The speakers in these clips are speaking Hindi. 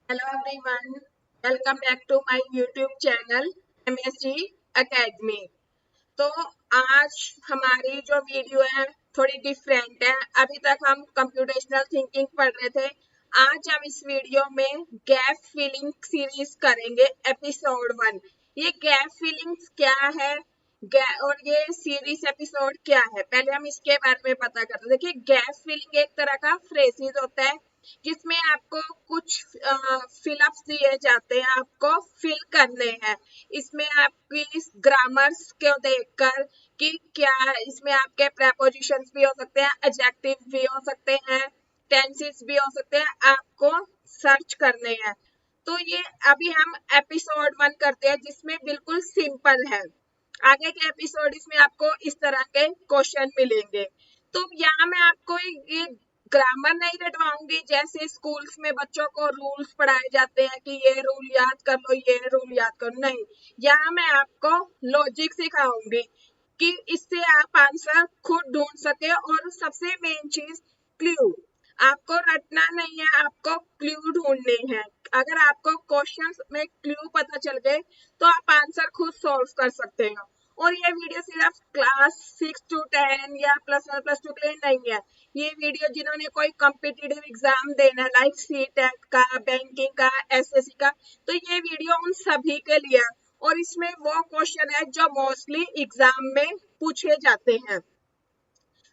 Hello everyone, welcome back to my YouTube channel MSG Academy। तो आज हमारी जो वीडियो है थोड़ी डिफरेंट है। अभी तक हम कंप्यूटेशनल थिंकिंग पढ़ रहे थे। आज हम इस वीडियो में गैप फिलिंग सीरीज करेंगे एपिसोड 1। ये गैप फिलिंग्स क्या है और ये सीरीज एपिसोड क्या है, पहले हम इसके बारे में पता करते हैं। देखिए, गैप फिलिंग एक तरह का फ्रेजेस होता है जिसमें आपको कुछ फिलअप्स दिए जाते हैं, आपको फिल करने हैं। इसमें आपकी इस ग्रामर्स को देखकर कि क्या इसमें आपके प्रेपोजिशंस भी हो सकते हैं, एडजेक्टिव भी हो सकते हैं, टेंसेस भी हो सकते हैं, आपको सर्च करने हैं। तो ये अभी हम एपिसोड 1 करते हैं जिसमें बिल्कुल सिंपल है। आगे के एपिसोड इसमें आपको इस तरह के क्वेश्चन मिलेंगे। तो यहाँ मैं आपको ये ग्रामर नहीं रटवाऊंगी जैसे स्कूल्स में बच्चों को रूल्स पढ़ाए जाते हैं कि ये रूल याद कर लो, ये रूल याद करो। नहीं, यहाँ मैं आपको लॉजिक सिखाऊंगी कि इससे आप आंसर खुद ढूंढ सके। और सबसे मेन चीज, क्लू। आपको रटना नहीं है, आपको क्लू ढूंढने हैं। अगर आपको क्वेश्चंस में क्लू पता चल गए तो आप आंसर खुद सॉल्व कर सकते हो। और ये वीडियो सिर्फ क्लास 6 to 10 या +1 +2 के लिए नहीं है। ये वीडियो जिन्होंने कोई कॉम्पिटिटिव एग्जाम देना है लाइक सीटेट का, बैंकिंग का, एसएससी का, तो ये वीडियो उन सभी के लिए है। और इसमें वो क्वेश्चन है जो मोस्टली एग्जाम में पूछे जाते हैं।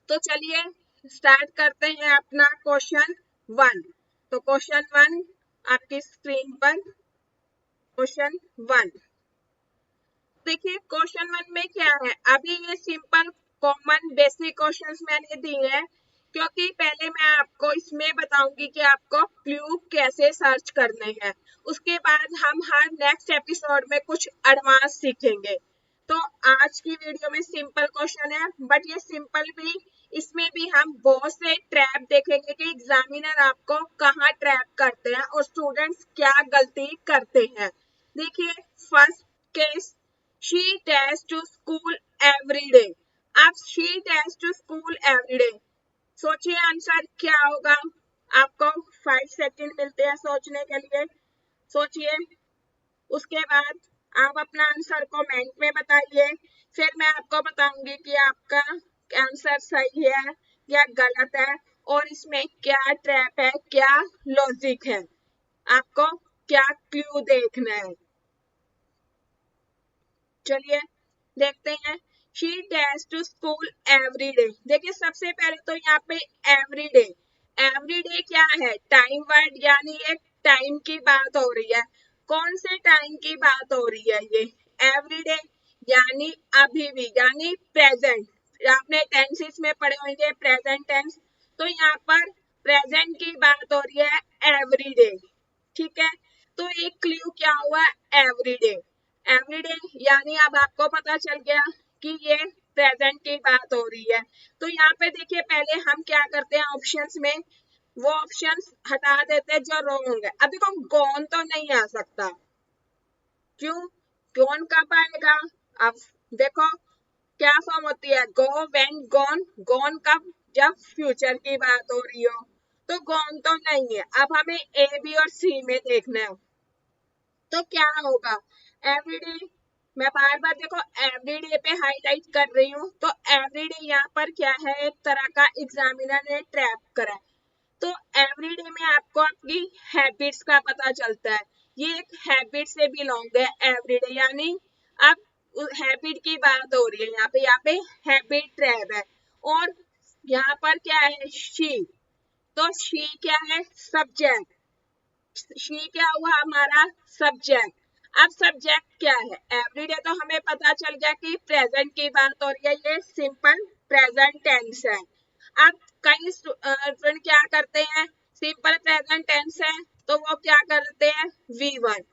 तो चलिए स्टार्ट करते हैं अपना क्वेश्चन 1। तो क्वेश्चन 1 आपकी स्क्रीन पर, क्वेश्चन 1। देखिए, क्वेश्चन 1 में क्या है। अभी ये सिंपल कॉमन बेसिक क्वेश्चंस मैंने दिए हैं क्योंकि पहले मैं आपको इसमें बताऊंगी कि आपको क्लू कैसे सर्च करने हैं। उसके बाद हम हर नेक्स्ट एपिसोड में कुछ एडवांस सीखेंगे। तो आज की वीडियो में सिंपल क्वेश्चन है, बट ये सिंपल भी, इसमें भी हम बहुत से ट्रैप देखेंगे कि एग्जामिनर आपको कहाँ ट्रैप करते हैं और स्टूडेंट्स क्या गलती करते हैं। देखिए, first case, she dash to school every day। अब she dash to school every day, सोचिए आंसर क्या होगा। आपको 5 सेकंड मिलते हैं सोचने के लिए। सोचिए, उसके बाद आप अपना आंसर कमेंट में बताइए। फिर मैं आपको बताऊंगी कि आपका आंसर सही है या गलत है और इसमें क्या ट्रैप है, क्या लॉजिक है, आपको क्या क्लू देखना है। चलिए देखते हैं। She dash to school every day. देखिए, सबसे पहले तो यहाँ पे एवरी डे, एवरी डे क्या है, टाइम वर्ड, यानी एक टाइम की बात हो रही है। कौन से टाइम की बात हो रही है ये, एवरी डे यानी अभी भी, यानी प्रेजेंट। आपने टेंसेस में पढ़े होंगे प्रेजेंट टेंस, तो यहाँ पर प्रेजेंट की बात हो रही है एवरी डे। ठीक है, तो एक क्लू क्या हुआ, एवरी डे। एवरीडे यानी अब आपको पता चल गया कि ये प्रेजेंट की बात हो रही है। तो यहाँ पे देखिए, पहले हम क्या करते हैं, ऑप्शंस में वो ऑप्शंस हटा देते हैं जो रॉन्ग है। अब देखो, गॉन तो नहीं आ सकता, क्यों, गॉन कब आएगा। अब देखो क्या फॉर्म होती है, गो, वेन, गॉन। गॉन कब, जब फ्यूचर की बात हो रही हो। तो गॉन तो नहीं है। अब हमें ए, बी और सी में देखना है। तो क्या होगा, एवरीडे, मैं बार बार देखो एवरीडे पे हाईलाइट कर रही हूँ। तो एवरीडे यहाँ पर क्या है, एक तरह का एग्जामिनर ने ट्रैप करा है। तो एवरीडे में आपको आपकी हैबिट्स का पता चलता है। ये एक हैबिट से बिलोंग है एवरीडे, यानी अब हैबिट की बात हो रही है यहाँ पे हैबिट ट्रैप है। और यहाँ पर क्या है, शी। तो शी क्या है, सब्जेक्ट। शी क्या हुआ, हमारा सब्जेक्ट। अब सब्जेक्ट क्या है, एवरीडे तो हमें पता चल गया कि प्रेजेंट की बात हो रही है, ये सिंपल प्रेजेंट टेंस है। अब कई स्टूडेंट क्या करते हैं, सिंपल प्रेजेंट टेंस है तो वो क्या करते हैं, V1।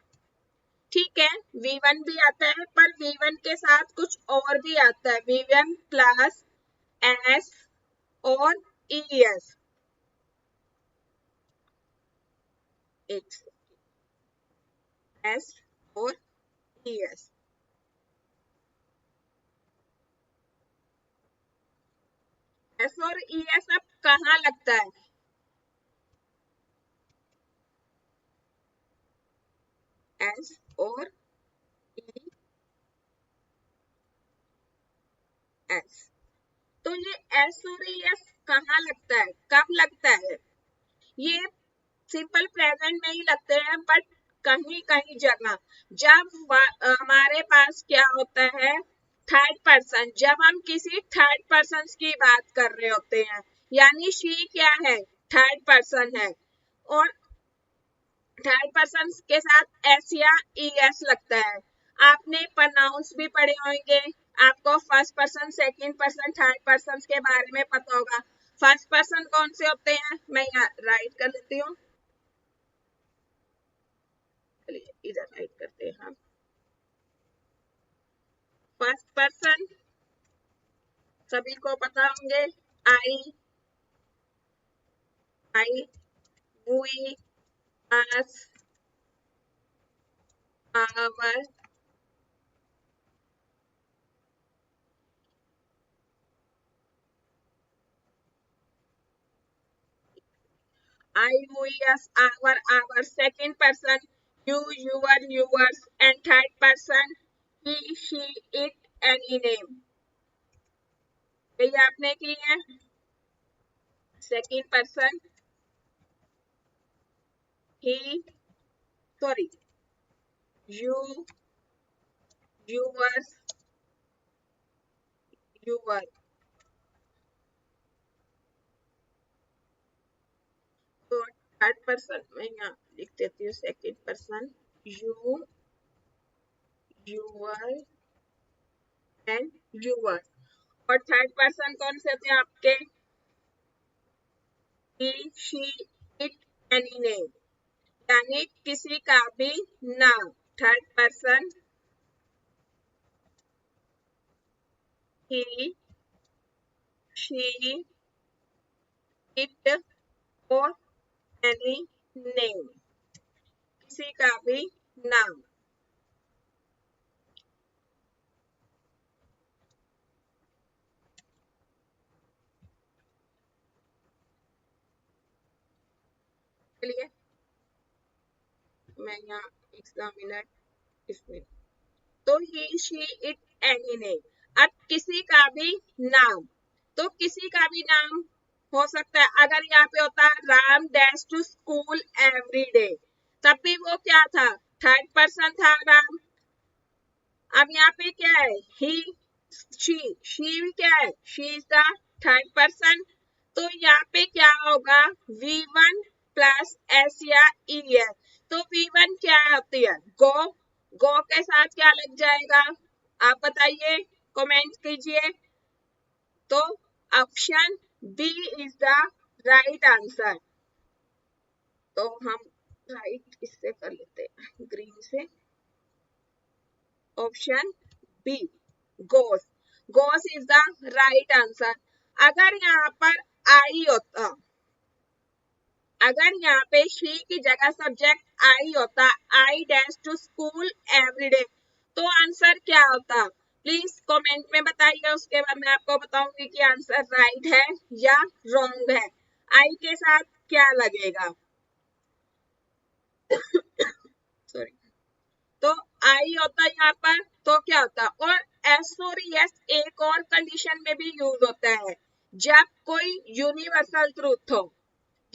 ठीक है, V1 भी आता है, पर V1 के साथ कुछ और भी आता है, V1 प्लस S और ES। S और ES। एस और ई एस अब कहाँ लगता है, एस और ई एस। तो ये एस और ई एस कहाँ लगता है, कब लगता है? ये सिंपल प्रेजेंट में ही लगते हैं, बट कहीं कहीं जगह जब हमारे पास क्या होता है, थर्ड पर्सन, जब हम किसी थर्ड पर्सन की बात कर रहे होते हैं, यानी शी क्या है, थर्ड पर्सन है, और थर्ड पर्सन के साथ एस या ई एस लगता है। आपने प्रोनाउंस भी पढ़े होंगे, आपको first person, second person, third person के बारे में पता होगा। फर्स्ट पर्सन कौन से होते हैं, मैं यहाँ राइट कर लेती हूँ, चलिए इधर राइट करते हैं हम। फर्स्ट पर्सन सभी को पता होंगे, I, I, we, us, our, I, we, us, our. Second person, you, your, yours, and third person, he, she, it, any name. यही आपने की है। Second person, he, sorry, you, yours, your। तो थर्ड पर्सन मैं यहाँ लिख देती हूँ, second person, you, your and yours। और थर्ड पर्सन कौन से थे आपके, he, she, it, any name, यानी किसी का भी नाम। Third person, he, she, it और any name, किसी का भी नाम। चलिए मैं यहाँ एग्जामिनर इसमें, तो ही, शी, इट, एनी नेम। अब किसी का भी नाम, तो किसी का भी नाम हो सकता है। अगर यहाँ पे होता है Ram dash to school every day, तब भी वो क्या था, थर्ड पर्सन था राम। अब यहाँ पे क्या है, ही, शी भी क्या है, she is the third person. तो यहाँ पे क्या होगा, V1 प्लस एस या ई एस। तो V1 क्या होती है, गो, गो के साथ क्या लग जाएगा, आप बताइए, कमेंट कीजिए। तो option B is the right answer. तो हम राइट इससे कर लेते हैं, ग्रीन से, option B, goes, goes is the right answer. अगर यहाँ पर आई होता, अगर यहाँ पे शी की जगह सब्जेक्ट आई होता, I dash to school everyday, तो आंसर क्या होता, प्लीज कमेंट में बताइए। उसके बाद मैं आपको बताऊंगी कि आंसर राइट है या रॉन्ग है। आई के साथ क्या लगेगा, सॉरी, तो आई होता यहाँ पर, तो क्या होता, और एस और यस एक और कंडीशन में भी यूज होता है, जब कोई यूनिवर्सल ट्रूथ हो,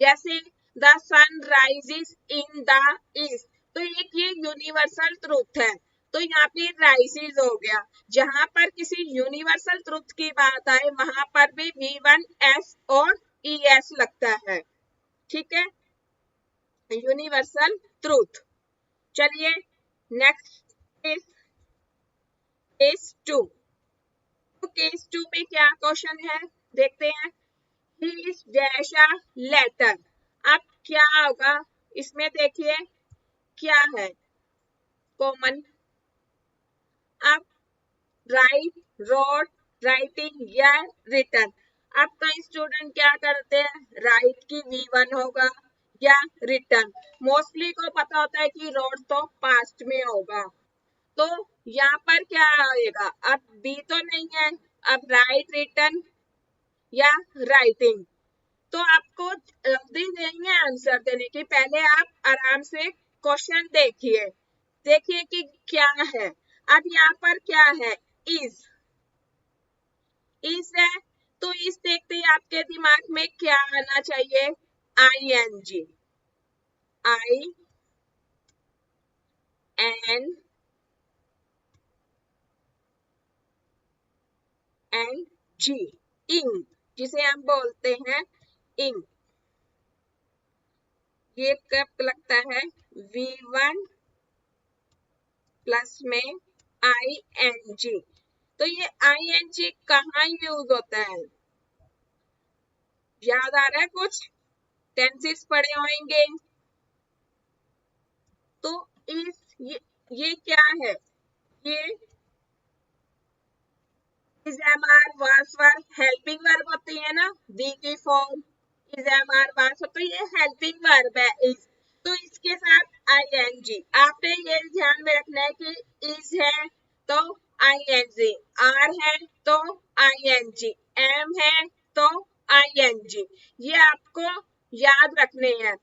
जैसे the sun rises in the east, तो एक ये यूनिवर्सल ट्रूथ है, तो यहाँ पे राइजेस हो गया। जहां पर किसी यूनिवर्सल ट्रूथ की बात आए, वहां पर भी V1 एस और ई एस लगता है, ठीक है, यूनिवर्सल ट्रूथ। चलिए नेक्स्ट इज केस 2। तो केस 2 में क्या क्वेश्चन है, देखते हैं। He is dash a letter. अब क्या होगा, इसमें देखिए क्या है कॉमन। अब राइट, रोड, राइटिंग या रिटर्न। अब कई स्टूडेंट क्या करते हैं, राइट की V1 होगा या रिटर्न। मोस्टली को पता होता है कि रोड तो पास्ट में होगा, तो यहाँ पर क्या आएगा, अब बी तो नहीं है, अब राइट, रिटर्न या राइटिंग। तो आपको जल्दी नहीं है आंसर देने की, पहले आप आराम से क्वेश्चन देखिए, देखिए कि क्या है। अब यहाँ पर क्या है, इज है, तो इस देखते ही आपके दिमाग में क्या आना चाहिए, I N G, I N N G, ing, जिसे हम बोलते हैं इंग। ये कब लगता है, V1 प्लस में आई एन जी। तो ये आई एन जी कहाँ यूज होता है, याद आ रहा है कुछ, टेंसेस पढ़े होंगे। तो इस ये क्या है, ये इज एम आर वास वर हेल्पिंग वर्ब होती है ना, दी की फॉर्म इज एम आर वास, तो ये हेल्पिंग वर्ब है इज, तो इसके साथ आई एन जी। आपने ये ध्यान में रखना है कि इज है तो आई एन जी, आर है तो आई एन जी, एम है तो आई एन जी, ये आपको याद रखने हैं।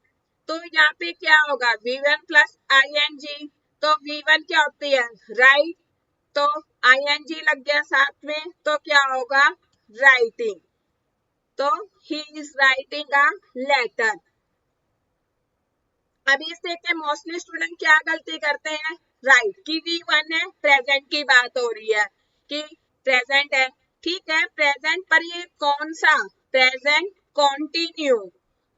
तो यहाँ पे क्या होगा, V1 प्लस आई एन जी, तो V1 क्या होती है, राइट, तो आई एन जी लग गया साथ में, तो क्या होगा, राइटिंग, तो he is writing a letter. अभी इस देखते मोस्टली स्टूडेंट क्या गलती करते हैं, राइट की V1 है, प्रेजेंट की बात हो रही है कि प्रेजेंट है, ठीक है प्रेजेंट, पर ये कौन सा, प्रेजेंट कॉन्टिन्यू,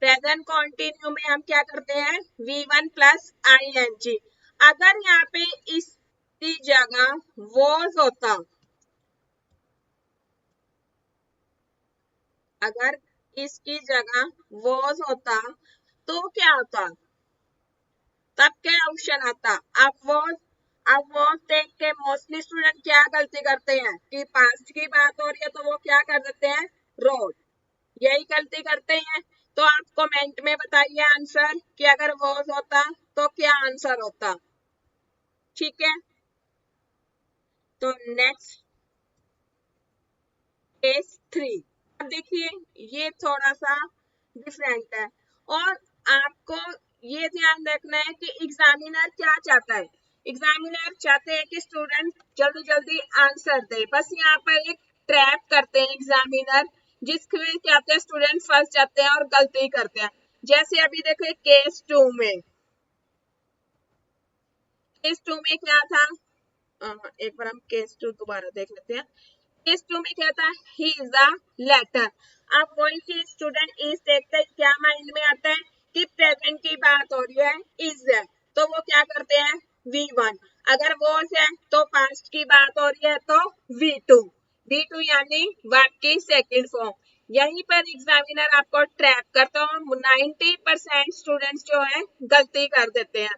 प्रेजेंट कॉन्टिन्यू में हम क्या करते हैं, V1 प्लस आई एन जी। अगर यहाँ पे इसकी जगह वॉज होता, अगर इसकी जगह वॉज होता तो क्या होता, तब क्या ऑप्शन आता, अब वो देख के मोस्टली स्टूडेंट क्या गलती करते हैं कि पास्ट की बात हो रही है तो वो क्या कर देते हैं, रोड, यही गलती करते हैं। तो आप कमेंट में बताइए आंसर कि अगर वॉज होता तो क्या आंसर होता, ठीक है। तो नेक्स्ट केस 3, अब देखिए ये थोड़ा सा डिफरेंट है, और आपको ये ध्यान रखना है कि एग्जामिनर क्या चाहता है, एग्जामिनर चाहते हैं कि स्टूडेंट जल्दी जल्दी आंसर दे, बस यहाँ पर एक ट्रैप करते हैं एग्जामिनर, जिसके क्या होते हैं स्टूडेंट फंस जाते हैं और गलती करते हैं। जैसे अभी देखो केस 2 में, केस 2 में क्या था, एक बार हम केस 2 दोबारा देख लेते हैं। केस 2 में क्या था, ही इज अ लेटर। अब वही चीज स्टूडेंट इज देखते हैं, क्या माइंड में आता है कि प्रेजेंट की बात हो रही है, इज है, तो वो क्या करते हैं, V1, अगर वो है तो पास्ट की बात हो रही है तो V2, V2 यानी वर्ब की सेकंड फॉर्म। यहीं पर एग्जामिनर आपको ट्रैप करता है, 90% स्टूडेंट्स जो है गलती कर देते हैं।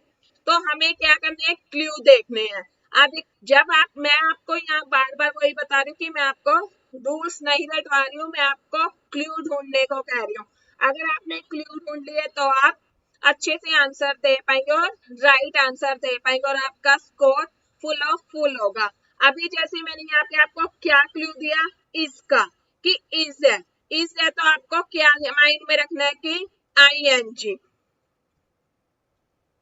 तो हमें क्या करना है, क्लू देखने हैं। अब जब मैं आपको यहाँ बार बार वही बता रही हूँ कि मैं आपको रूल्स नहीं रटवा रही हूँ, मैं आपको क्लू ढूंढने को कह रही हूँ। अगर आपने क्लू ढूंढ लिए तो आप अच्छे से आंसर दे पाएंगे और राइट आंसर दे पाएंगे और आपका स्कोर फुल ऑफ फुल होगा। अभी जैसे मैंने यहाँ पे आपको क्या क्लू दिया, इसका कि इज है तो आपको क्या माइंड में रखना है कि आई एन जी,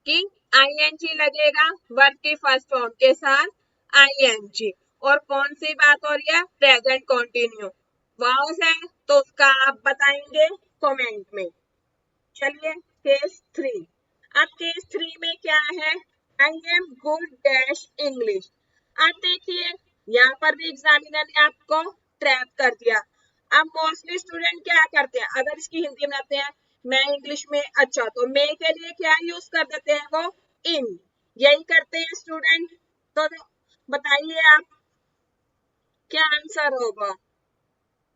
कि आईएनजी लगेगा वर्ब की फर्स्ट फॉर्म के साथ आईएनजी, और कौन सी बात हो रही है, प्रेजेंट कंटिन्यू। वाउस है तो उसका आप बताएंगे कमेंट में। चलिए केस 3, अब केस 3 में क्या है, I am good dash English. अब देखिए यहाँ पर भी एग्जामिनर ने आपको ट्रैप कर दिया। अब मोस्टली स्टूडेंट क्या करते हैं, अगर इसकी हिंदी में आते हैं मैं इंग्लिश में अच्छा, तो मैं के लिए क्या यूज कर देते हैं, वो इन, यही करते हैं स्टूडेंट। तो बताइए आप क्या आंसर होगा,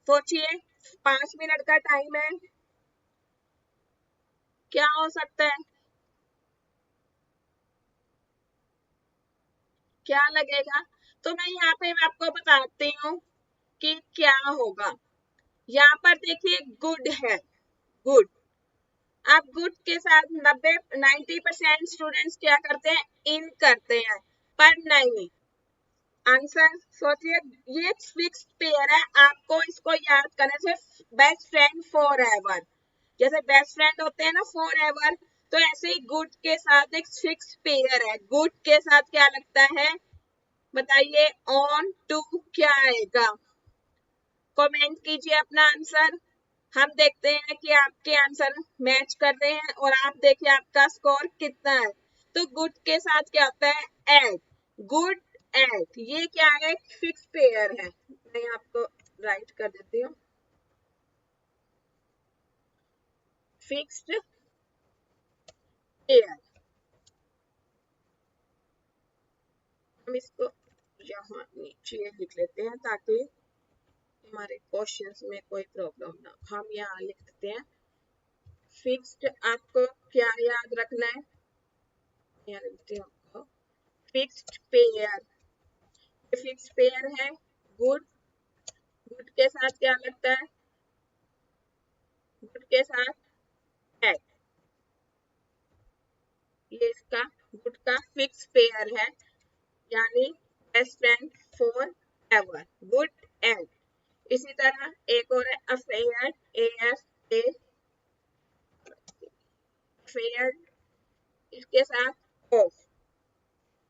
सोचिए, 5 मिनट का टाइम है, क्या हो सकता है, क्या लगेगा। तो मैं यहाँ पे आपको बताती हूँ कि क्या होगा। यहाँ पर देखिए गुड है, गुड, अब गुड के साथ 90% स्टूडेंट्स क्या करते हैं, इन करते हैं, पर नहीं, आंसर सोचिए, ये फिक्स पेयर है, आपको इसको याद करने से बेस्ट फ्रेंड फॉर एवर, जैसे बेस्ट फ्रेंड होते हैं ना फॉर एवर, तो ऐसे ही गुड के साथ एक फिक्स पेयर है, गुड के साथ क्या लगता है बताइए, ऑन टू क्या आएगा, कमेंट कीजिए अपना आंसर। हम देखते हैं कि आपके आंसर मैच कर रहे हैं और आप देखिए आपका स्कोर कितना है। तो गुड के साथ क्या होता है, एट, गुड एट, ये क्या है, फिक्स पेयर है। मैं आपको राइट कर देती हूँ, फिक्स्ड पेयर। हम इसको यहाँ नीचे लिख लेते हैं ताकि हमारे क्वेश्चंस में कोई प्रॉब्लम ना, हम यहाँ लिख देते हैं फिक्स्ड। आपको क्या याद रखना है, यहाँ लिखती हूँ आपको फिक्स्ड पेयर, फिक्स्ड पेयर है गुड, गुड के साथ क्या लगता है, गुड के साथ एट, ये इसका गुड का फिक्स पेयर है, यानी best friend for ever, good and. इसी तरह एक और है affair, A F A, affair, इसके साथ ऑफ,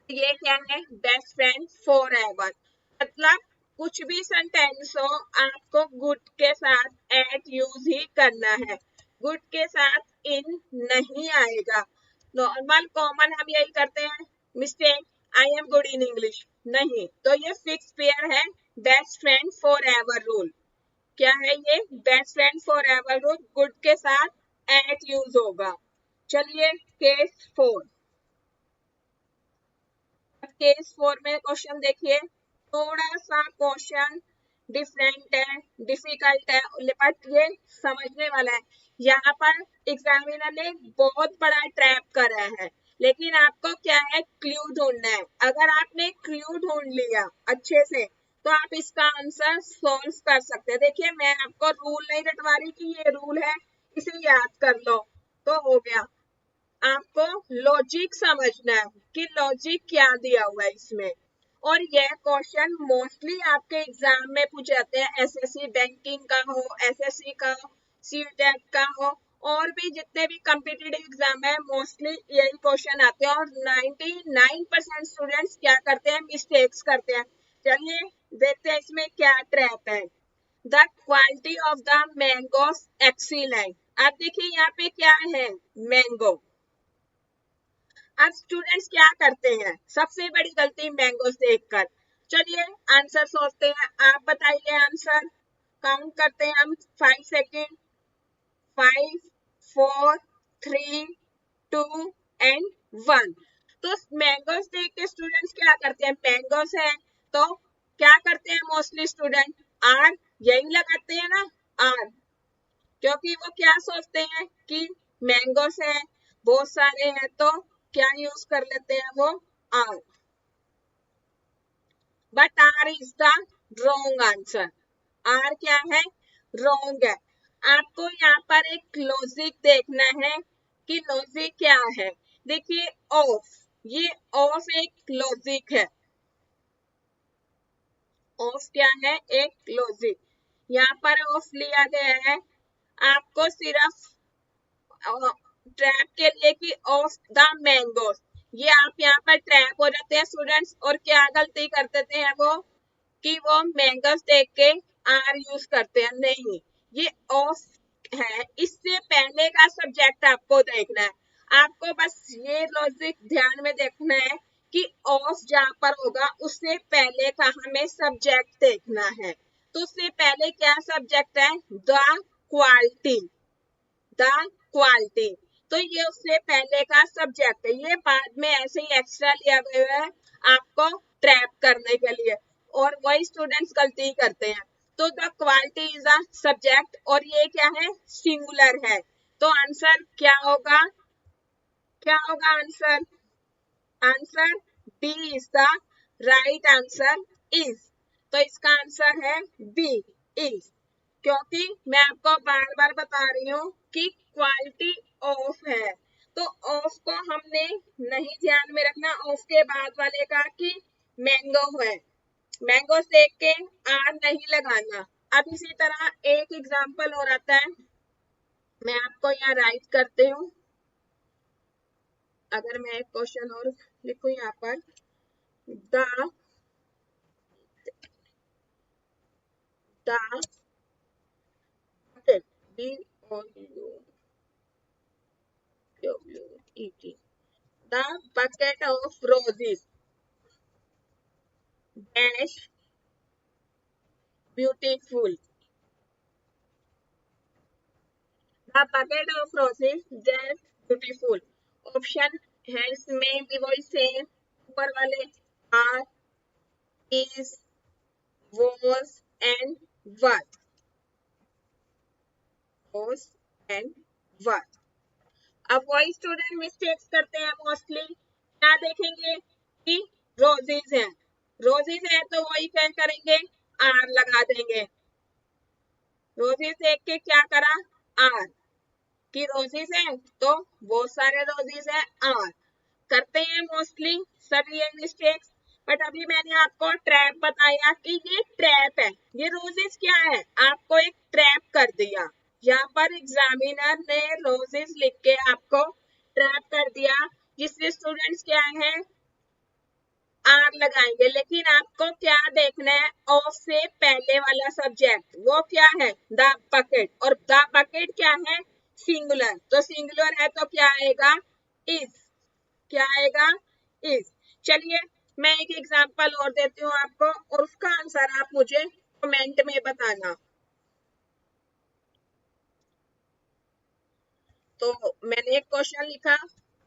ये क्या है, बेस्ट फ्रेंड फॉर एवर। मतलब कुछ भी सेंटेंस हो आपको गुड के साथ एट यूज ही करना है, गुड के साथ इन नहीं आएगा। नॉर्मल कॉमन हम यही करते हैं mistake, I am good in English, नहीं, तो ये फिक्स पेयर है, best friend for ever rule. क्या है ये, best friend for ever rule, good के साथ एट यूज होगा। चलिए केस 4, केस 4 में क्वेश्चन देखिए, थोड़ा सा क्वेश्चन डिफरेंट है, डिफिकल्ट है, बट ये समझने वाला है। यहाँ पर एग्जामिनर ने बहुत बड़ा ट्रैप करा है, लेकिन आपको क्या है, क्लू ढूंढना है। अगर आपने क्लू ढूंढ लिया अच्छे से तो आप इसका आंसर सॉल्व कर सकते हैं। देखिए मैं आपको रूल नहीं रटवा रही कि ये रूल है इसे याद कर लो तो हो गया, आपको लॉजिक समझना है कि लॉजिक क्या दिया हुआ है इसमें। और यह क्वेश्चन मोस्टली आपके एग्जाम में पूछे जाते हैं, एसएससी बैंकिंग का हो, एसएससी का हो, सीटेट का हो, और भी जितने भी कॉम्पिटिटिव एग्जाम है मोस्टली यही क्वेश्चन आते हैं। और 99% स्टूडेंट्स क्या करते हैं, मिस्टेक्स करते हैं। चलिए देखते हैं इसमें क्या ट्रैप है। The quality of the mangoes excellent. अब देखिए यहाँ पे क्या है, मैंगो। अब स्टूडेंट्स क्या करते हैं, सबसे बड़ी गलती मैंगो देखकर। चलिए आंसर सोचते हैं, आप बताइए आंसर, काउंट करते हैं हम 5 सेकेंड, 5, 4, 3, 2 एंड 1। तो मैंगोस देख के स्टूडेंट्स क्या करते हैं, मैंगोस है तो क्या करते हैं मोस्टली स्टूडेंट, आर यही लगाते हैं ना, आर, क्योंकि वो क्या सोचते हैं कि मैंगोस है, बहुत सारे हैं, तो क्या यूज कर लेते हैं वो, are. But are is the wrong answer, are क्या है, रॉन्ग है। आपको यहाँ पर एक लॉजिक देखना है कि लॉजिक क्या है। देखिए ऑफ, ये ऑफ एक लॉजिक है, ऑफ क्या है, एक लॉजिक। यहाँ पर ऑफ लिया गया है आपको सिर्फ ट्रैप के लिए कि ऑफ द मैंगोस, ये आप यहाँ पर ट्रैप हो जाते हैं स्टूडेंट्स, और क्या गलती कर देते हैं वो, कि वो मैंगोस देख के आर यूज करते हैं, नहीं, ये ऑफ है। इससे पहले का सब्जेक्ट आपको देखना है, आपको बस ये लॉजिक ध्यान में देखना है कि ऑफ जहां पर होगा उससे पहले का हमें सब्जेक्ट देखना है। तो उससे पहले क्या सब्जेक्ट है, द क्वालिटी, द क्वालिटी, तो ये उससे पहले का सब्जेक्ट है, ये बाद में ऐसे ही एक्स्ट्रा लिया गया है आपको ट्रैप करने के लिए, और वही स्टूडेंट्स गलती करते हैं। तो the quality is a subject, और ये क्या है, सिंगुलर है, तो आंसर क्या होगा, क्या होगा answer, answer B is the right answer, is. तो इसका आंसर है बी, इज, क्योंकि मैं आपको बार बार बता रही हूँ कि क्वालिटी ऑफ है, तो ऑफ को हमने नहीं ध्यान में रखना, ऑफ के बाद वाले का कि मैंगो है, मैंगो देख के आर नहीं लगाना। अब इसी तरह एक एग्जांपल और आता है, मैं आपको यहाँ राइट करती हूँ, अगर मैं एक क्वेश्चन और लिखूं यहाँ पर, the bucket, BOUQUET, the bucket of roses dash beautiful, the bucket of roses dash beautiful। Option है इसमें भी वही सेम ऊपर वाले, are, is, was and were, was and were। अब वही स्टूडेंट मिस्टेक्स करते हैं मोस्टली, क्या देखेंगे कि रोजेज हैं, रोजेज है तो वही क्या करेंगे, आर लगा देंगे। रोजेज देख के क्या करा, आर, कि रोजेज है तो बहुत सारे रोजेज है, आर करते हैं मोस्टली सभी ये मिस्टेक्स। बट अभी मैंने आपको ट्रैप बताया कि ये ट्रैप है, ये रोजेस क्या है, आपको एक ट्रैप कर दिया। यहाँ पर एग्जामिनर ने रोजेस लिख के आपको ट्रैप कर दिया, जिससे स्टूडेंट्स क्या है, आर लगाएंगे। लेकिन आपको क्या देखना है, ऑफ से पहले वाला सब्जेक्ट वो क्या है, द बकेट, और द बकेट क्या है, सिंगुलर, तो सिंगुलर है तो क्या आएगा, इज, क्या आएगा, इज। चलिए मैं एक एग्जांपल और देती हूँ आपको, और उसका आंसर आप मुझे कमेंट में बताना। तो मैंने एक क्वेश्चन लिखा,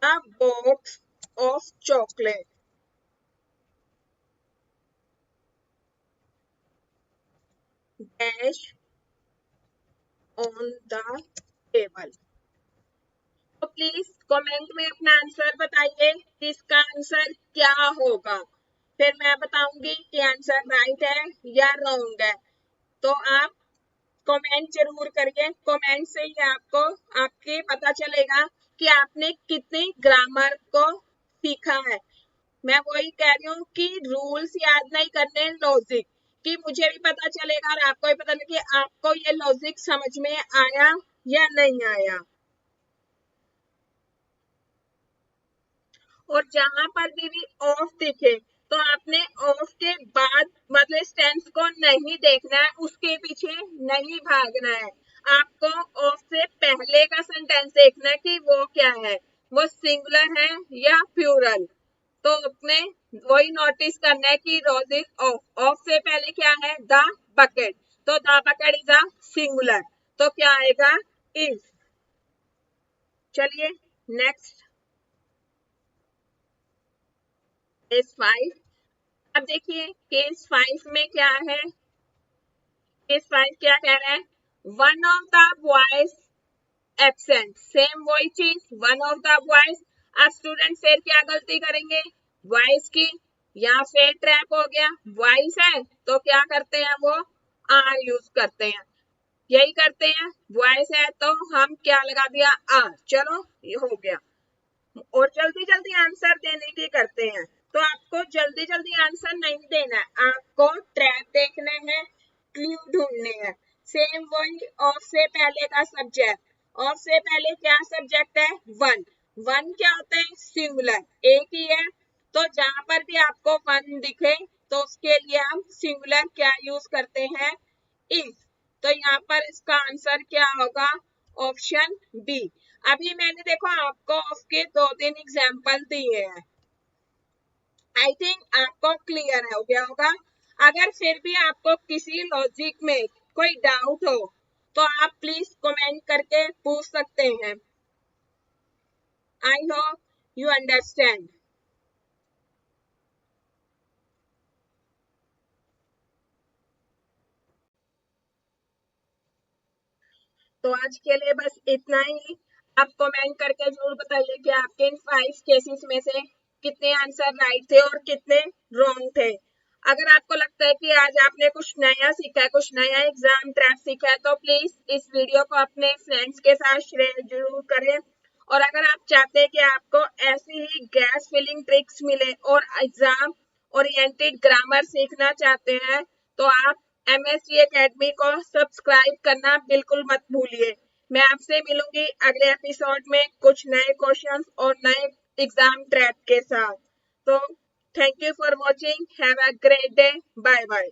अ box of chocolate dash on the table. तो प्लीज कमेंट में अपना आंसर बताइए कि इसका आंसर क्या होगा, फिर मैं बताऊंगी कि आंसर राइट है या रॉन्ग है। तो आप कमेंट जरूर करिए, कमेंट से ही आपको आपके पता चलेगा कि आपने कितने ग्रामर को सीखा है। मैं वही कह रही हूँ कि रूल्स याद नहीं करने, लॉजिक, कि मुझे भी पता चलेगा और आपको भी पता लगे कि आपको ये लॉजिक समझ में आया या नहीं आया। और जहां पर भी ऑफ दिखे तो आपने ऑफ के बाद मतलब इस टेंस को नहीं देखना है, उसके पीछे नहीं भागना है, आपको ऑफ से पहले का सेंटेंस देखना है कि वो क्या है, वो सिंगुलर है या प्लूरल। तो अपने वही नोटिस करना है कि रोजेस ऑफ, ऑफ से पहले क्या है, द बकेट, तो the bucket is a singular, तो क्या आएगा, इज। चलिए नेक्स्ट, केस 5। अब देखिए केस 5 में क्या है, केस 5 क्या कह रहा है, one of the boys absent, same वही चीज, वन ऑफ द बॉयज। अब स्टूडेंट फिर क्या गलती करेंगे, बॉयज की, या फिर ट्रैप हो गया, बॉयज है तो क्या करते हैं, वो आर यूज करते हैं, यही करते हैं, बॉयज है तो हम क्या लगा दिया, आर, चलो ये हो गया। और जल्दी जल्दी आंसर देने की करते हैं, तो आपको जल्दी जल्दी आंसर नहीं देना है, आपको ट्रैक देखने हैं, क्लू ढूंढने हैं। सेम वही ऑफ से पहले का सब्जेक्ट, ऑफ से पहले क्या सब्जेक्ट है, वन, वन क्या होता है, सिंगुलर, एक ही है, तो जहां पर भी आपको वन दिखे तो उसके लिए हम सिंगुलर क्या यूज करते हैं, इज। तो यहाँ पर इसका आंसर क्या होगा, ऑप्शन बी। अभी मैंने देखो आपको उसके 2-3 एग्जाम्पल दिए हैं, आई थिंक आपको क्लियर हो गया होगा। अगर फिर भी आपको किसी लॉजिक में कोई डाउट हो तो आप प्लीज कमेंट करके पूछ सकते हैं। I hope you understand. तो आज के लिए बस इतना ही। आप कमेंट करके जरूर बताइए कि आपके इन 5 केसेस में से कितने आंसर राइट थे और कितने रॉन्ग थे। अगर आपको लगता है कि आज आपने कुछ नया सीखा है, कुछ नया एग्जाम ट्रैप सीखा है, तो प्लीज इस वीडियो को अपने फ्रेंड्स के साथ शेयर जरूर करें। और अगर आप चाहते हैं कि आपको ऐसी ही गैस फिलिंग ट्रिक्स मिले और एग्जाम ओरिएंटेड ग्रामर सीखना चाहते हैं, तो आप MSG एकेडमी को सब्सक्राइब करना बिल्कुल मत भूलिए। मैं आपसे मिलूंगी अगले एपिसोड में कुछ नए क्वेश्चंस और नए एग्जाम ट्रैप के साथ। तो thank you for watching, have a great day, bye bye.